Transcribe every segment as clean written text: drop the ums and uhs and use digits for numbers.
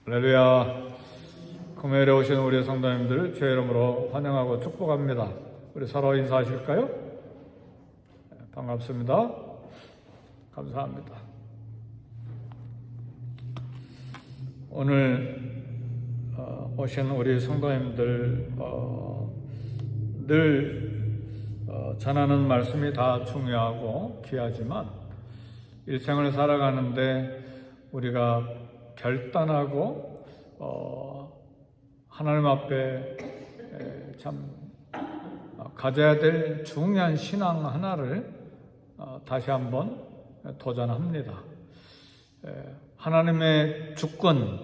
할렐루야. 금요일에 오신 우리 성도님들 주의 이름으로 환영하고 축복합니다. 우리 서로 인사하실까요? 반갑습니다. 감사합니다. 오늘 오신 우리 성도님들 늘 전하는 말씀이 다 중요하고 귀하지만 일생을 살아가는데 우리가 결단하고 하나님 앞에 참 가져야 될 중요한 신앙 하나를 다시 한번 도전합니다. 하나님의 주권,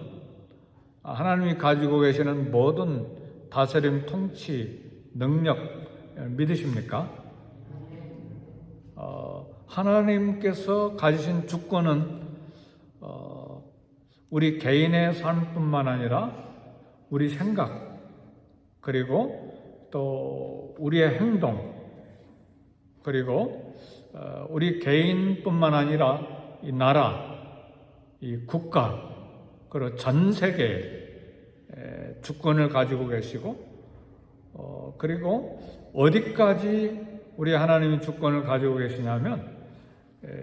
하나님이 가지고 계시는 모든 다스림, 통치, 능력 믿으십니까? 하나님께서 가지신 주권은 우리 개인의 삶뿐만 아니라 우리 생각, 그리고 또 우리의 행동, 그리고 우리 개인뿐만 아니라 이 나라, 이 국가, 그리고 전 세계의 주권을 가지고 계시고, 그리고 어디까지 우리 하나님이 주권을 가지고 계시냐면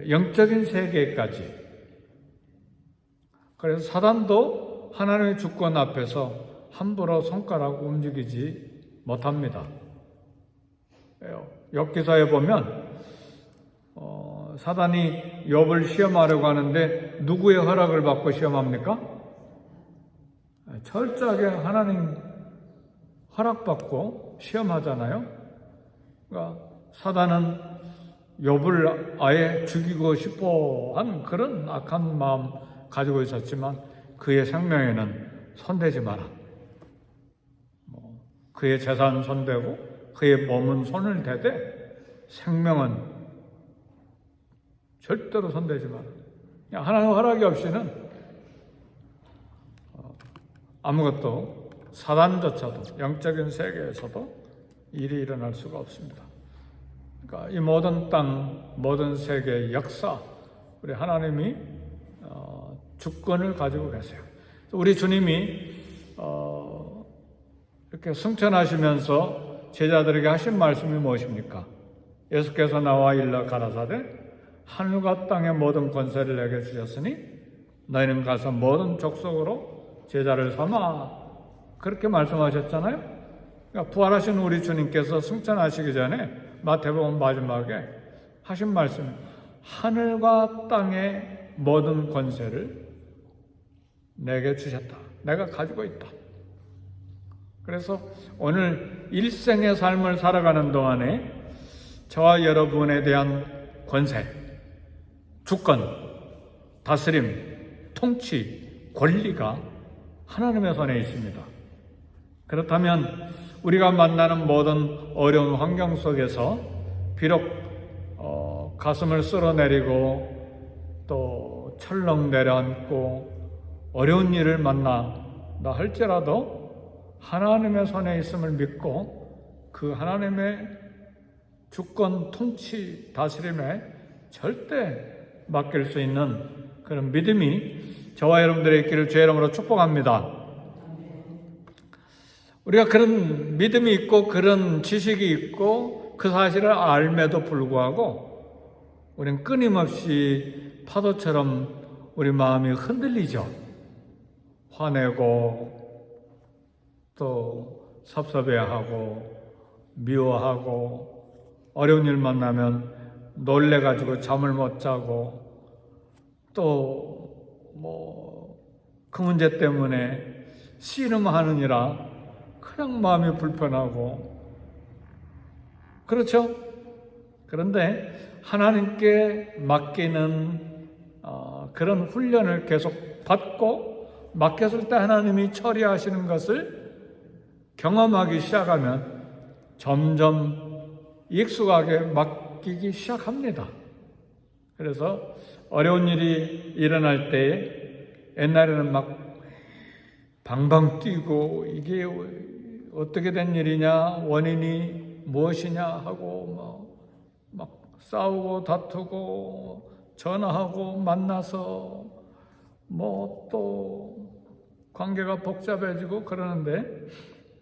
영적인 세계까지. 그래서 사단도 하나님의 주권 앞에서 함부로 손가락 움직이지 못합니다. 욥기서에 보면 사단이 욥을 시험하려고 하는데 누구의 허락을 받고 시험합니까? 철저하게 하나님 허락받고 시험하잖아요. 그러니까 사단은 욥을 아예 죽이고 싶어 한 그런 악한 마음 가지고 있었지만 그의 생명에는 손대지 마라. 그의 재산 손대고 그의 몸은 손을 대되 생명은 절대로 손대지 마라. 하나님 허락이 없이는 아무것도 사단조차도 영적인 세계에서도 일이 일어날 수가 없습니다. 그러니까 이 모든 땅, 모든 세계의 역사, 우리 하나님이 주권을 가지고 계세요. 우리 주님이 이렇게 승천하시면서 제자들에게 하신 말씀이 무엇입니까? 예수께서 나와 일러 가라사대 하늘과 땅의 모든 권세를 내게 주셨으니 너희는 가서 모든 족속으로 제자를 삼아, 그렇게 말씀하셨잖아요. 그러니까 부활하신 우리 주님께서 승천하시기 전에 마태복음 마지막에 하신 말씀, 하늘과 땅의 모든 권세를 내게 주셨다. 내가 가지고 있다. 그래서 오늘 일생의 삶을 살아가는 동안에 저와 여러분에 대한 권세, 주권, 다스림, 통치, 권리가 하나님의 손에 있습니다. 그렇다면 우리가 만나는 모든 어려운 환경 속에서 비록 가슴을 쓸어내리고 또 철렁 내려앉고 어려운 일을 만나 할지라도 하나님의 손에 있음을 믿고 그 하나님의 주권, 통치, 다스림에 절대 맡길 수 있는 그런 믿음이 저와 여러분들의 있기를 주의 이름으로 축복합니다. 우리가 그런 믿음이 있고 그런 지식이 있고 그 사실을 알매도 불구하고 우리는 끊임없이 파도처럼 우리 마음이 흔들리죠. 화내고 또 섭섭해하고 미워하고 어려운 일 만나면 놀래가지고 잠을 못 자고 또 그 문제 때문에 씨름하느니라 그냥 마음이 불편하고 그렇죠? 그런데 하나님께 맡기는 그런 훈련을 계속 받고 맡겼을 때 하나님이 처리하시는 것을 경험하기 시작하면 점점 익숙하게 맡기기 시작합니다. 그래서 어려운 일이 일어날 때 옛날에는 막 방방 뛰고 이게 어떻게 된 일이냐, 원인이 무엇이냐 하고 막 싸우고 다투고 전화하고 만나서 또 관계가 복잡해지고 그러는데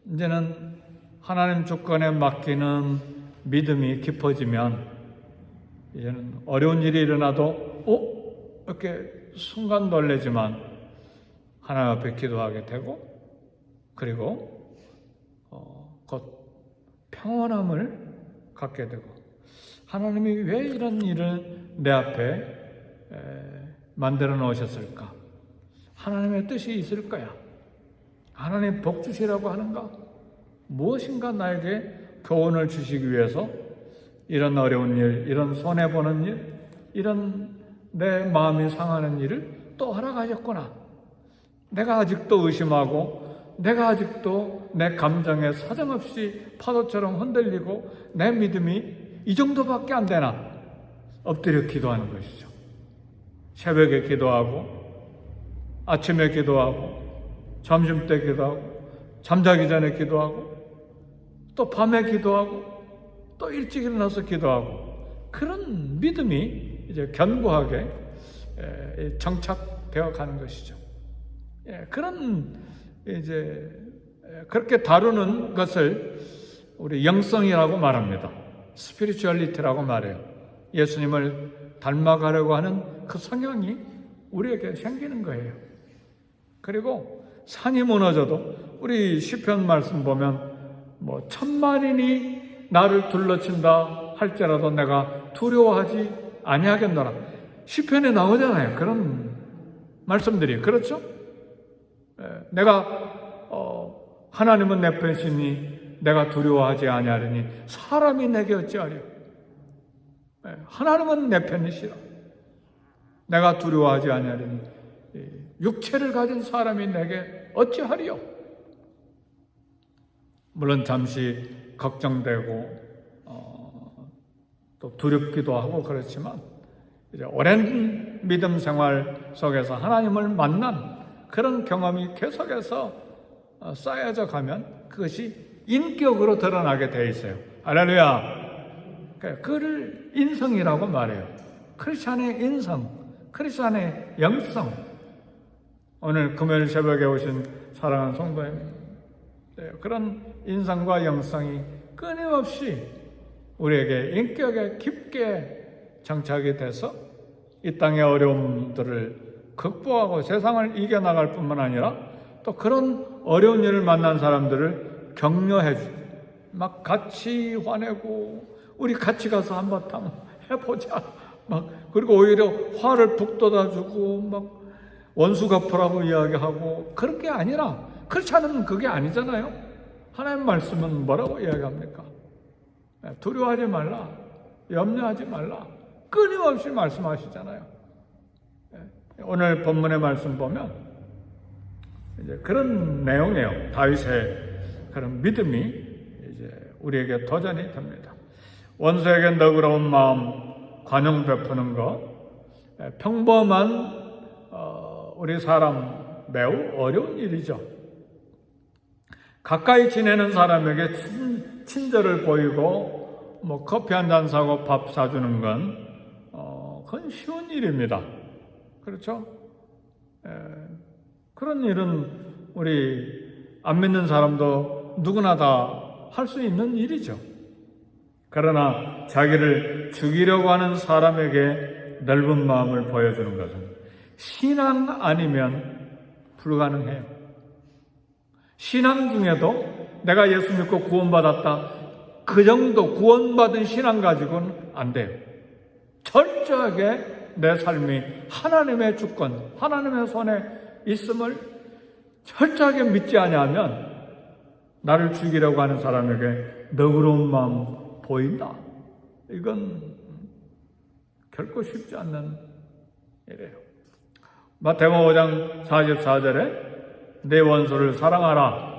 이제는 하나님 주권에 맡기는 믿음이 깊어지면 이제는 어려운 일이 일어나도 이렇게 순간 놀래지만 하나님 앞에 기도하게 되고 그리고 곧 평온함을 갖게 되고 하나님이 왜 이런 일을 내 앞에 만들어 놓으셨을까? 하나님의 뜻이 있을 거야. 하나님 복 주시라고 하는가? 무엇인가 나에게 교훈을 주시기 위해서 이런 어려운 일, 이런 손해보는 일, 이런 내 마음이 상하는 일을 또 허락하셨구나. 내가 아직도 의심하고 내가 아직도 내 감정에 사정없이 파도처럼 흔들리고 내 믿음이 이 정도밖에 안 되나? 엎드려 기도하는 것이죠. 새벽에 기도하고 아침에 기도하고 점심때 기도하고 잠자기 전에 기도하고 또 밤에 기도하고 또 일찍 일어나서 기도하고 그런 믿음이 이제 견고하게 정착되어 가는 것이죠. 그런 이제 그렇게 다루는 것을 우리 영성이라고 말합니다. 스피리추얼리티라고 말해요. 예수님을 닮아가려고 하는 그 성향이 우리에게 생기는 거예요. 그리고 산이 무너져도 우리 시편 말씀 보면 뭐 천만인이 나를 둘러친다 할지라도 내가 두려워하지 아니하겠노라. 시편에 나오잖아요. 그런 말씀들이. 그렇죠? 내가 하나님은 내 편이시니 내가 두려워하지 아니하리니 사람이 내게 어찌하리요. 하나님은 내 편이시라. 내가 두려워하지 아니하리니 육체를 가진 사람이 내게 어찌하리요. 물론 잠시 걱정되고 또 두렵기도 하고 그렇지만 이제 오랜 믿음 생활 속에서 하나님을 만난 그런 경험이 계속해서 쌓여져 가면 그것이 인격으로 드러나게 돼 있어요. 할렐루야. 그를 인성이라고 말해요. 크리스찬의 인성, 크리스찬의 영성. 오늘 금요일 새벽에 오신 사랑하는 성도님, 그런 인성과 영성이 끊임없이 우리에게 인격에 깊게 정착이 돼서 이 땅의 어려움들을 극복하고 세상을 이겨나갈 뿐만 아니라 또 그런 어려운 일을 만난 사람들을 격려해 주고 막 같이 화내고 우리 같이 가서 한바탕 해보자 막 그리고 오히려 화를 북돋아주고 막 원수 갚으라고 이야기하고 그런 게 아니라 그렇지 않으면 그게 아니잖아요. 하나님 말씀은 뭐라고 이야기합니까? 두려워하지 말라, 염려하지 말라 끊임없이 말씀하시잖아요. 오늘 본문의 말씀 보면 이제 그런 내용이에요. 다윗의 그런 믿음이 이제 우리에게 도전이 됩니다. 원수에게 너그러운 마음, 관용 베푸는 것, 평범한 우리 사람 매우 어려운 일이죠. 가까이 지내는 사람에게 친절을 보이고 뭐 커피 한 잔 사고 밥 사주는 건 그건 쉬운 일입니다. 그렇죠? 그런 일은 우리 안 믿는 사람도 누구나 다 할 수 있는 일이죠. 그러나 자기를 죽이려고 하는 사람에게 넓은 마음을 보여주는 것은 신앙 아니면 불가능해요. 신앙 중에도 내가 예수 믿고 구원받았다 그 정도 구원받은 신앙 가지고는 안 돼요. 철저하게 내 삶이 하나님의 주권, 하나님의 손에 있음을 철저하게 믿지 아니하면 나를 죽이려고 하는 사람에게 너그러운 마음 보인다. 이건 결코 쉽지 않는 일이에요. 마태복음 5장 44절에 내 원수를 사랑하라.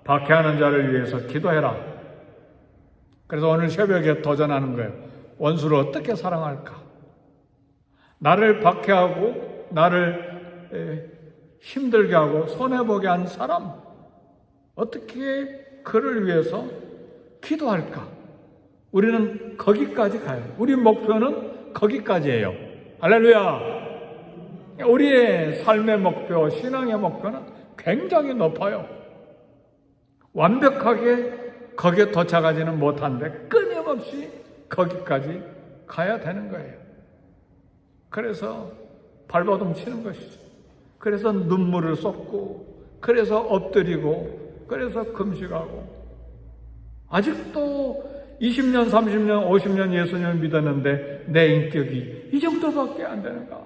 박해하는 자를 위해서 기도해라. 그래서 오늘 새벽에 도전하는 거예요. 원수를 어떻게 사랑할까? 나를 박해하고 나를 힘들게 하고 손해보게 한 사람 어떻게 그를 위해서 기도할까? 우리는 거기까지 가요. 우리 목표는 거기까지예요. 할렐루야. 우리의 삶의 목표, 신앙의 목표는 굉장히 높아요. 완벽하게 거기에 도착하지는 못한데 끊임없이 거기까지 가야 되는 거예요. 그래서 발버둥 치는 것이죠. 그래서 눈물을 쏟고, 그래서 엎드리고, 그래서 금식하고, 아직도 20년, 30년, 50년 예수님을 믿었는데 내 인격이 이 정도밖에 안 되는가?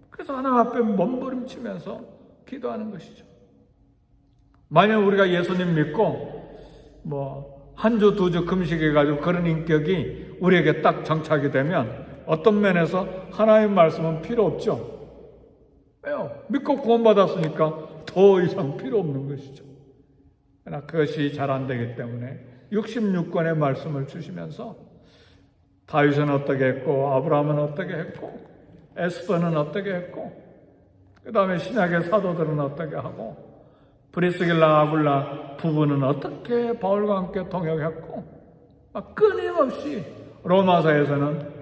그래서 하나님 앞에 몸부림치면서 기도하는 것이죠. 만약 우리가 예수님 믿고 한 주, 두 주 금식해가지고 그런 인격이 우리에게 딱 정착이 되면 어떤 면에서 하나님의 말씀은 필요 없죠. 왜요? 믿고 구원받았으니까 더 이상 필요 없는 것이죠. 그러나 그것이 잘 안 되기 때문에 66권의 말씀을 주시면서 다윗은 어떻게 했고, 아브라함은 어떻게 했고, 에스더는 어떻게 했고, 그 다음에 신약의 사도들은 어떻게 하고, 브리스길라 아굴라 부부는 어떻게 바울과 함께 동역했고, 끊임없이 로마서에서는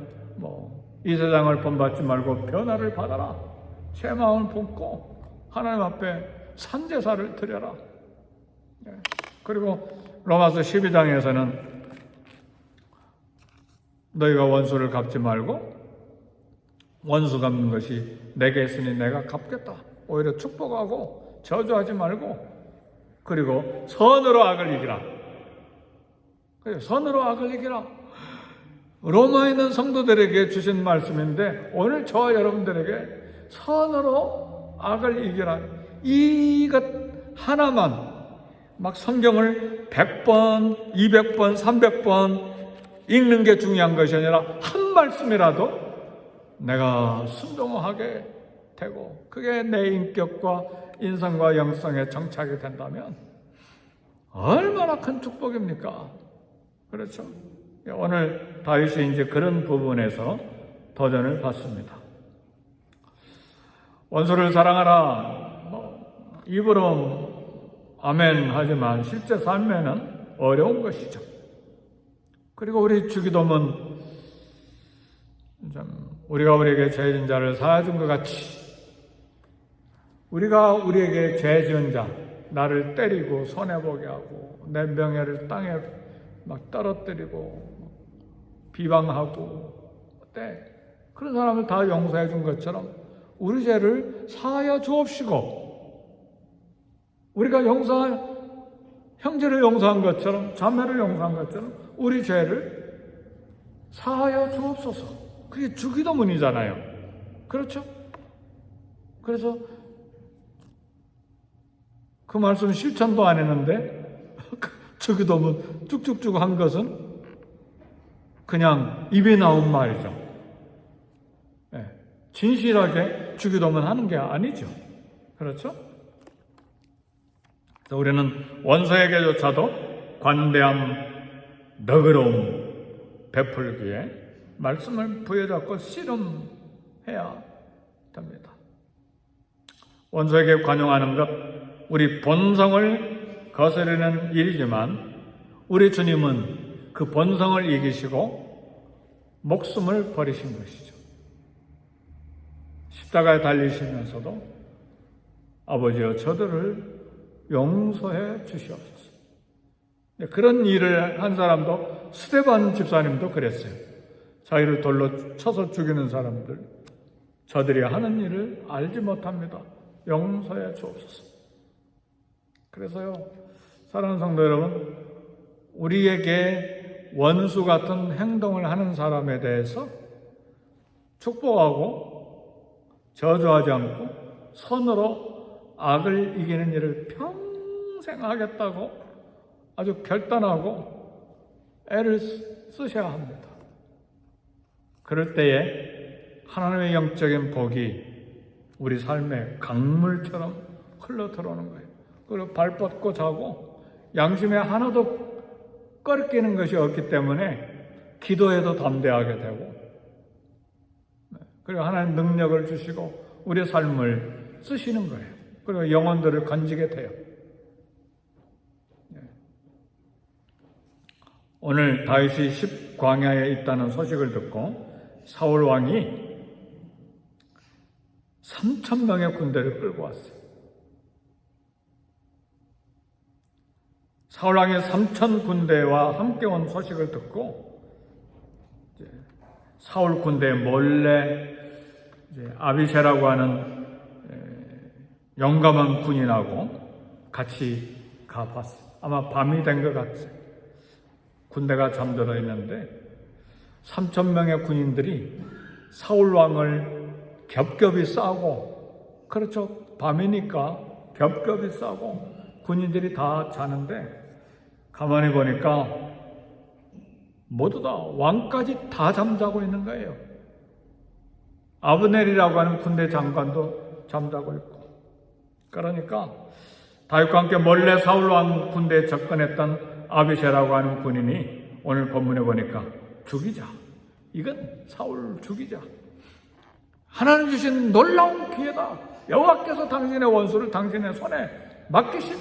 이 세상을 본받지 말고 변화를 받아라, 새 마음을 품고 하나님 앞에 산제사를 드려라. 그리고 로마서 12장에서는 너희가 원수를 갚지 말고 원수 갚는 것이 내게 있으니 내가 갚겠다. 오히려 축복하고 저주하지 말고, 그리고 선으로 악을 이기라. 선으로 악을 이기라. 로마에 있는 성도들에게 주신 말씀인데 오늘 저와 여러분들에게 선으로 악을 이기라. 이것 하나만 성경을 100번, 200번, 300번 읽는 게 중요한 것이 아니라 한 말씀이라도 내가 순종하게 되고 그게 내 인격과 인성과 영성에 정착이 된다면 얼마나 큰 축복입니까? 그렇죠? 오늘 다윗이 이제 그런 부분에서 도전을 받습니다. 원수를 사랑하라. 입으로 아멘 하지만 실제 삶에는 어려운 것이죠. 그리고 우리 주기도문 우리가 우리에게 죄 지은 자를 사하준 것 같이 우리가 우리에게 죄 지은 자, 나를 때리고 손해보게 하고 내 명예를 땅에 떨어뜨리고 비방하고 그런 사람을 다 용서해 준 것처럼 우리 죄를 사하여 주옵시고, 우리가 형제를 용서한 것처럼, 자매를 용서한 것처럼 우리 죄를 사하여 주옵소서. 그게 주기도문이잖아요. 그렇죠? 그래서 그 말씀 실천도 안 했는데 주기도문 쭉쭉쭉 한 것은 그냥 입에 나온 말이죠. 진실하게 주기도문 하는 게 아니죠. 그렇죠? 그래서 우리는 원수에게조차도 관대함, 너그러움 베풀기에 말씀을 부여잡고 씨름해야 됩니다. 원수에게 관용하는 것, 우리 본성을 거스르는 일이지만 우리 주님은 그 본성을 이기시고 목숨을 버리신 것이죠. 십자가에 달리시면서도 아버지여 저들을 용서해 주시옵소서. 그런 일을 한 사람도 스데반 집사님도 그랬어요. 자기를 돌로 쳐서 죽이는 사람들, 저들이 하는 일을 알지 못합니다. 용서해 주옵소서. 그래서요, 사랑하는 성도 여러분, 우리에게 원수 같은 행동을 하는 사람에 대해서 축복하고 저주하지 않고 선으로 악을 이기는 일을 평생 하겠다고 아주 결단하고 애를 쓰셔야 합니다. 그럴 때에 하나님의 영적인 복이 우리 삶에 강물처럼 흘러 들어오는 거예요. 그리고 발 뻗고 자고 양심에 하나도 꺾이는 것이 없기 때문에 기도해도 담대하게 되고, 그리고 하나님 능력을 주시고 우리의 삶을 쓰시는 거예요. 그리고 영혼들을 건지게 돼요. 오늘 다윗이 십광야에 있다는 소식을 듣고 사울 왕이 3,000명의 군대를 끌고 왔어요. 사울왕이 3천 군대와 함께 온 소식을 듣고 사울 군대 몰래 아비새라고 하는 용감한 군인하고 같이 가봤어요. 아마 밤이 된 것 같아요. 군대가 잠들어 있는데 3천 명의 군인들이 사울왕을 겹겹이 싸고, 그렇죠, 밤이니까 겹겹이 싸고 군인들이 다 자는데 가만히 보니까 모두 다 왕까지 다 잠자고 있는 거예요. 아브넬이라고 하는 군대 장관도 잠자고 있고. 그러니까 다윗과 함께 몰래 사울왕 군대에 접근했던 아비새라고 하는 군인이 오늘 본문에 보니까 죽이자. 이건 사울 죽이자. 하나님 주신 놀라운 기회다. 여호와께서 당신의 원수를 당신의 손에 맡기신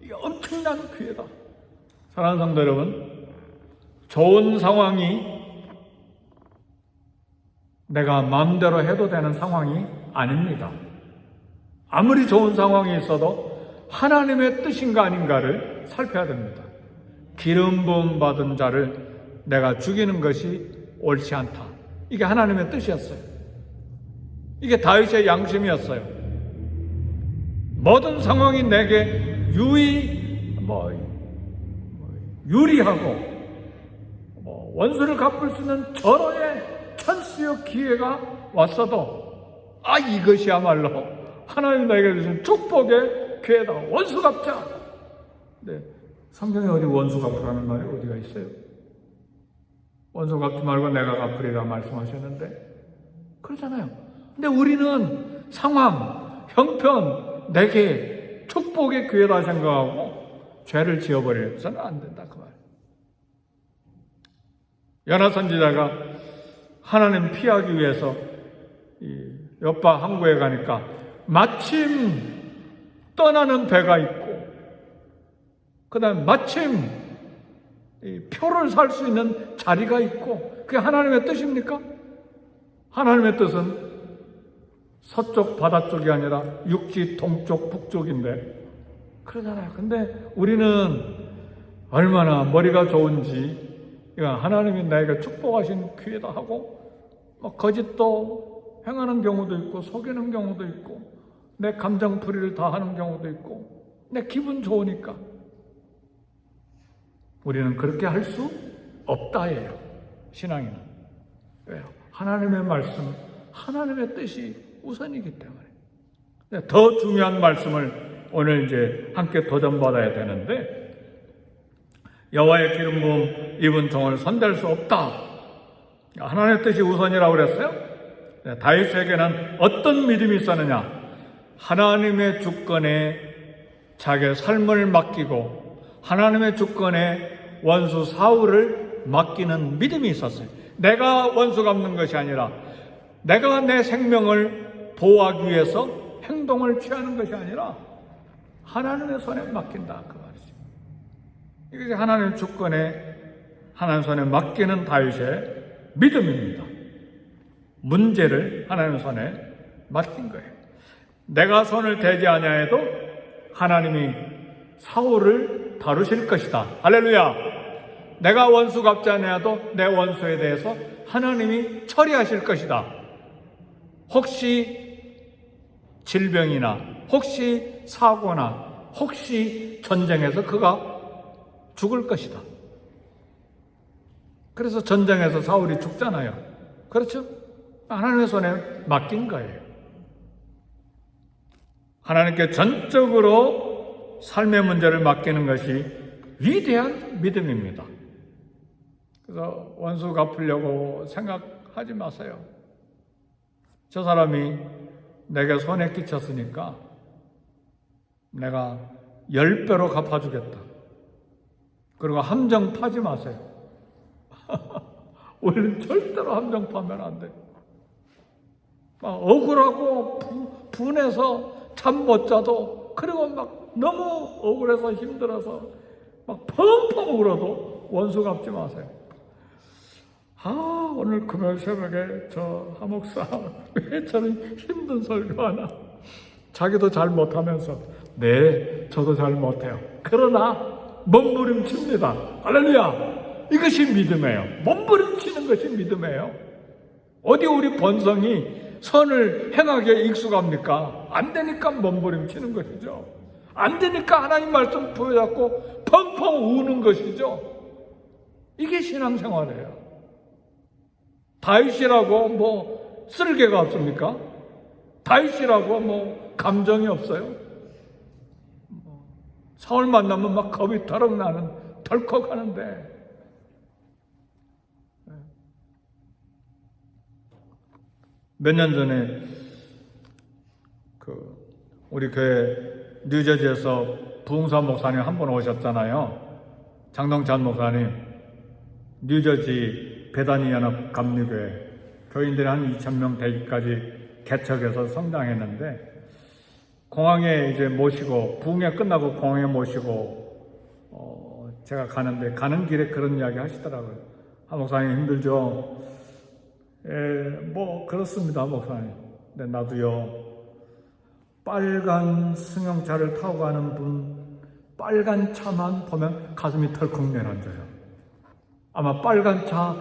이 엄청난 기회다. 사랑하는 성도 여러분, 좋은 상황이 내가 마음대로 해도 되는 상황이 아닙니다. 아무리 좋은 상황이 있어도 하나님의 뜻인가 아닌가를 살펴야 됩니다. 기름 부음 받은 자를 내가 죽이는 것이 옳지 않다. 이게 하나님의 뜻이었어요. 이게 다윗의 양심이었어요. 모든 상황이 내게 유리하고 원수를 갚을 수 있는 절호의 찬스요 기회가 왔어도 이것이야말로 하나님 나에게 주신 축복의 기회다. 원수 갚자. 네, 성경에 어디 원수 갚으라는 말이 어디가 있어요? 원수 갚지 말고 내가 갚으리라 말씀하셨는데 그렇잖아요. 근데 우리는 상황, 형편, 내게 축복의 기회다 생각하고 죄를 지어버려서는 안 된다 그 말. 요나 선지자가 하나님 피하기 위해서 요파 항구에 가니까 마침 떠나는 배가 있고 그 다음에 마침 표를 살 수 있는 자리가 있고 그게 하나님의 뜻입니까? 하나님의 뜻은 서쪽 바다 쪽이 아니라 육지 동쪽 북쪽인데 그러잖아요. 근데 우리는 얼마나 머리가 좋은지 하나님이 나에게 축복하신 기회다 하고 거짓도 행하는 경우도 있고 속이는 경우도 있고 내 감정풀이를 다 하는 경우도 있고 내 기분 좋으니까 우리는 그렇게 할 수 없다예요. 신앙인은. 왜요? 하나님의 말씀, 하나님의 뜻이 우선이기 때문에. 더 중요한 말씀을 오늘 이제 함께 도전받아야 되는데 여호와의 기름 부음 입은 종을 손댈 수 없다. 하나님의 뜻이 우선이라고 그랬어요. 다윗에게는 어떤 믿음이 있었느냐? 하나님의 주권에 자기의 삶을 맡기고 하나님의 주권에 원수 사울을 맡기는 믿음이 있었어요. 내가 원수 갚는 것이 아니라 내가 내 생명을 보호하기 위해서 행동을 취하는 것이 아니라 하나님의 손에 맡긴다 그 말이죠. 이것이 하나님의 주권에 하나님 손에 맡기는 다윗의 믿음입니다. 문제를 하나님 손에 맡긴 거예요. 내가 손을 대지 아니하여도 하나님이 사울을 다루실 것이다. 할렐루야. 내가 원수 갚지 아니하여도 내 원수에 대해서 하나님이 처리하실 것이다. 혹시 질병이나 혹시 사고나 혹시 전쟁에서 그가 죽을 것이다. 그래서 전쟁에서 사울이 죽잖아요. 그렇죠? 하나님의 손에 맡긴 거예요. 하나님께 전적으로 삶의 문제를 맡기는 것이 위대한 믿음입니다. 그래서 원수 갚으려고 생각하지 마세요. 저 사람이 내게 손에 끼쳤으니까 내가 10배로 갚아주겠다. 그리고 함정 파지 마세요. 우리는 절대로 함정 파면 안 돼요. 막 억울하고 분해서 잠 못 자도 그리고 막 너무 억울해서 힘들어서 막 펑펑 울어도 원수 갚지 마세요. 오늘 금요일 새벽에 저 하목사 왜 저는 힘든 설교하나. 자기도 잘 못하면서 네 저도 잘 못해요. 그러나 몸부림칩니다. 할렐루야! 이것이 믿음이에요. 몸부림치는 것이 믿음이에요. 어디 우리 본성이 선을 행하기에 익숙합니까? 안 되니까 몸부림치는 것이죠. 안 되니까 하나님 말씀 부여잡고 펑펑 우는 것이죠. 이게 신앙생활이에요. 다윗이라고 뭐 쓸개가 없습니까? 다윗이라고 뭐 감정이 없어요? 사울 만나면 막 겁이 덜컥 나는, 덜컥 하는데, 몇 년 전에 우리 교회 뉴저지에서 부흥사 목사님 한 분 오셨잖아요. 장동찬 목사님. 뉴저지 베다니 연합 감리교회 교인들이 한 2,000명 되기까지 개척해서 성장했는데, 공항에 이제 모시고, 부흥회 끝나고 공항에 모시고 제가 가는데, 가는 길에 그런 이야기 하시더라고요. 아, 목사님 힘들죠? 뭐 그렇습니다, 목사님. 근데 나도요, 빨간 승용차를 타고 가는 분, 빨간 차만 보면 가슴이 덜컥 내려앉아요. 아마 빨간 차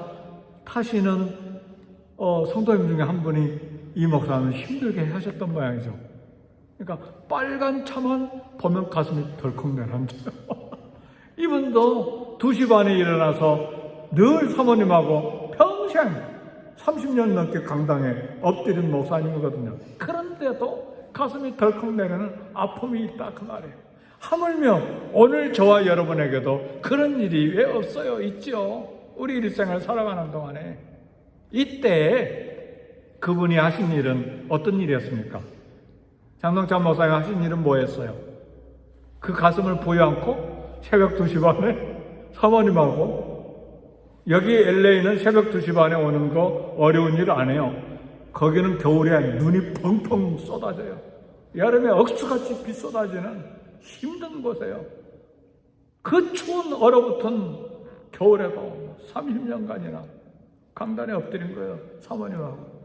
타시는 성도님 중에 한 분이 이 목사님을 힘들게 하셨던 모양이죠. 그러니까 빨간 차만 보면 가슴이 덜컥 내려앉아요. 이분도 2시 반에 일어나서 늘 사모님하고 평생 30년 넘게 강당에 엎드린 목사님이거든요. 그런데도 가슴이 덜컥 내리는 아픔이 있다, 그 말이에요. 하물며 오늘 저와 여러분에게도 그런 일이 왜 없어요? 있죠. 우리 일생을 살아가는 동안에. 이때 그분이 하신 일은 어떤 일이었습니까? 장동찬 목사님 하신 일은 뭐였어요? 그 가슴을 부여안고 새벽 2시 반에 사모님하고, 여기 LA는 새벽 2시 반에 오는 거 어려운 일 안 해요. 거기는 겨울에 눈이 펑펑 쏟아져요. 여름에 억수같이 비 쏟아지는 힘든 곳이에요. 그 추운 얼어붙은 겨울에도 30년간이나 강단에 엎드린 거예요, 사모님하고.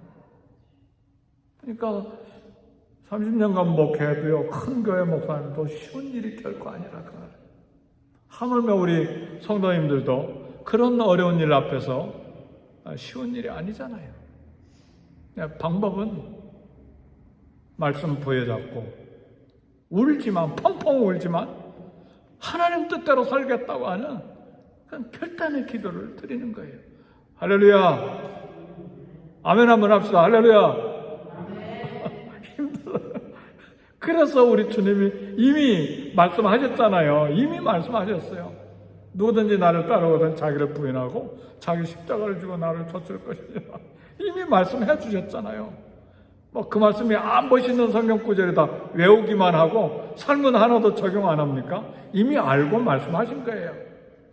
그러니까 30년간 목회해도요, 큰 교회 목사님도 쉬운 일이 결코 아니라 그 말이에요. 하물며 우리 성도님들도 그런 어려운 일 앞에서 쉬운 일이 아니잖아요. 방법은 말씀 부여잡고 울지만, 펑펑 울지만 하나님 뜻대로 살겠다고 하는 그런 결단의 기도를 드리는 거예요. 할렐루야. 아멘 한번 합시다. 할렐루야. 힘들어요. 그래서 우리 주님이 이미 말씀하셨잖아요. 이미 말씀하셨어요. 누구든지 나를 따르거든 자기를 부인하고 자기 십자가를 지고 나를 좇을 것이냐. 이미 말씀해 주셨잖아요. 뭐 그 말씀이 멋있는 성경 구절이다 외우기만 하고 삶은 하나도 적용 안 합니까? 이미 알고 말씀하신 거예요.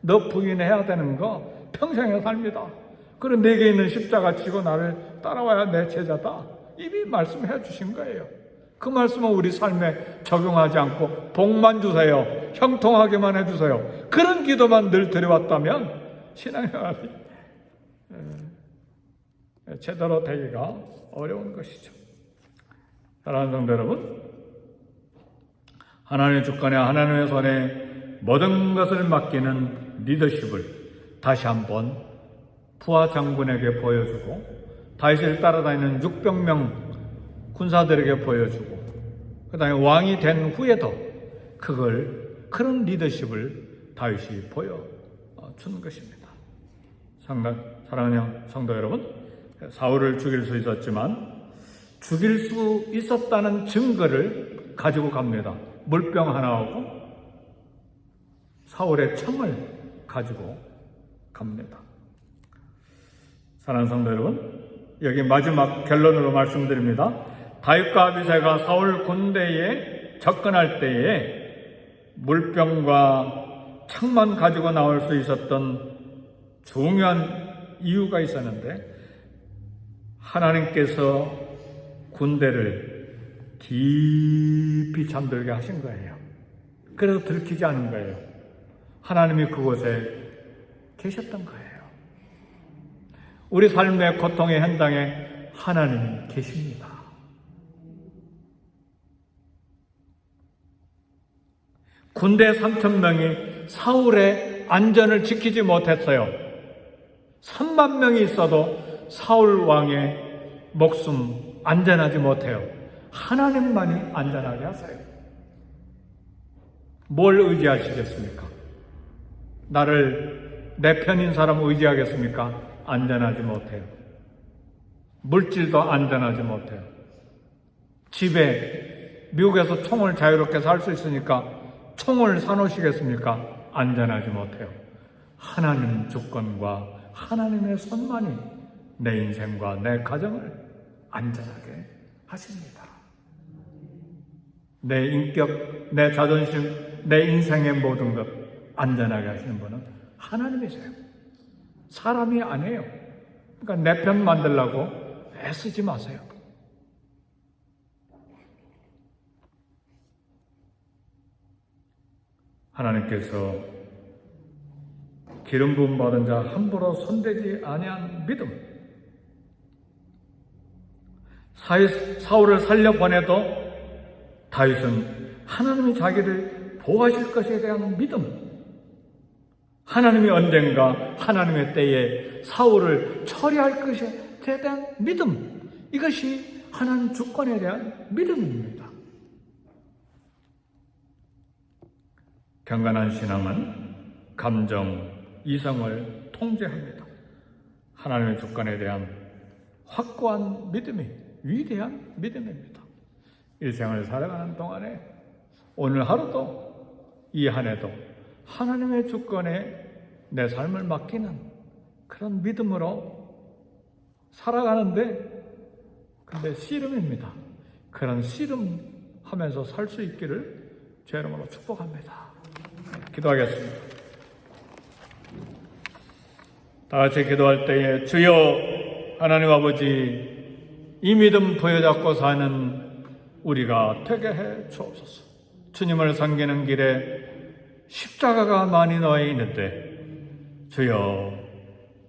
너 부인해야 되는 거 평생의 삶이다. 그리고 내게 있는 십자가 지고 나를 따라와야 내 제자다. 이미 말씀해 주신 거예요. 그 말씀은 우리 삶에 적용하지 않고 복만 주세요, 형통하게만 해주세요, 그런 기도만 늘 드려왔다면 신앙생활이 제대로 되기가 어려운 것이죠. 사랑하는 성도 여러분, 하나님의 주권에 하나님의 손에 모든 것을 맡기는 리더십을 다시 한번 부하 장군에게 보여주고, 다윗을 따라다니는 600명 군사들에게 보여주고, 그 다음에 왕이 된 후에도 그런 리더십을 다윗이 보여주는 것입니다. 사랑하는 성도 여러분, 사울을 죽일 수 있었지만 죽일 수 있었다는 증거를 가지고 갑니다. 물병 하나하고 사울의 창을 가지고 갑니다. 사랑하는 성도 여러분, 여기 마지막 결론으로 말씀드립니다. 다윗과 아비새가 사울 군대에 접근할 때에 물병과 창만 가지고 나올 수 있었던 중요한 이유가 있었는데, 하나님께서 군대를 깊이 잠들게 하신 거예요. 그래서 들키지 않은 거예요. 하나님이 그곳에 계셨던 거예요. 우리 삶의 고통의 현장에 하나님이 계십니다. 군대 3,000명이 사울의 안전을 지키지 못했어요. 3만 명이 있어도 사울 왕의 목숨 안전하지 못해요. 하나님만이 안전하게 하세요. 뭘 의지하시겠습니까? 나를 내 편인 사람을 의지하겠습니까? 안전하지 못해요. 물질도 안전하지 못해요. 집에 미국에서 총을 자유롭게 살 수 있으니까 총을 사놓으시겠습니까? 안전하지 못해요. 하나님 주권과 하나님의 손만이 내 인생과 내 가정을 안전하게 하십니다. 내 인격, 내 자존심, 내 인생의 모든 것 안전하게 하시는 분은 하나님이세요. 사람이 아니에요. 그러니까 내 편 만들려고 애쓰지 마세요. 하나님께서 기름 부음 받은 자 함부로 손대지 아니한 믿음. 사울을 살려보내도 다윗은 하나님이 자기를 보호하실 것에 대한 믿음. 하나님이 언젠가 하나님의 때에 사울을 처리할 것에 대한 믿음. 이것이 하나님 주권에 대한 믿음입니다. 경건한 신앙은 감정, 이성을 통제합니다. 하나님의 주권에 대한 확고한 믿음이 위대한 믿음입니다. 일생을 살아가는 동안에 오늘 하루도 이 한 해도 하나님의 주권에 내 삶을 맡기는 그런 믿음으로 살아가는데 근데 씨름입니다. 그런 씨름하면서 살 수 있기를 제 이름으로 축복합니다. 기도하겠습니다. 다 같이 기도할 때에 주여 하나님 아버지 이 믿음 부여잡고 사는 우리가 되게 해 주옵소서. 주님을 섬기는 길에 십자가가 많이 놓여 있는데 주여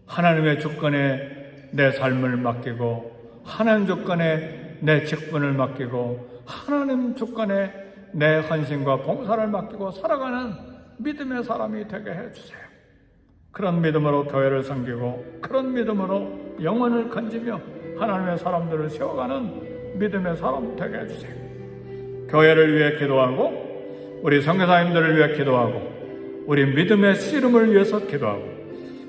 하나님의 주권에 내 삶을 맡기고 하나님 주권에 내 직분을 맡기고 하나님 주권에 내 헌신과 봉사를 맡기고 살아가는 믿음의 사람이 되게 해주세요. 그런 믿음으로 교회를 섬기고 그런 믿음으로 영혼을 건지며 하나님의 사람들을 세워가는 믿음의 사람 되게 해주세요. 교회를 위해 기도하고 우리 선교사님들을 위해 기도하고 우리 믿음의 씨름을 위해서 기도하고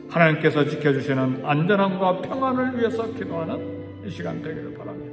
하나님께서 지켜주시는 안전함과 평안을 위해서 기도하는 이 시간 되기를 바랍니다.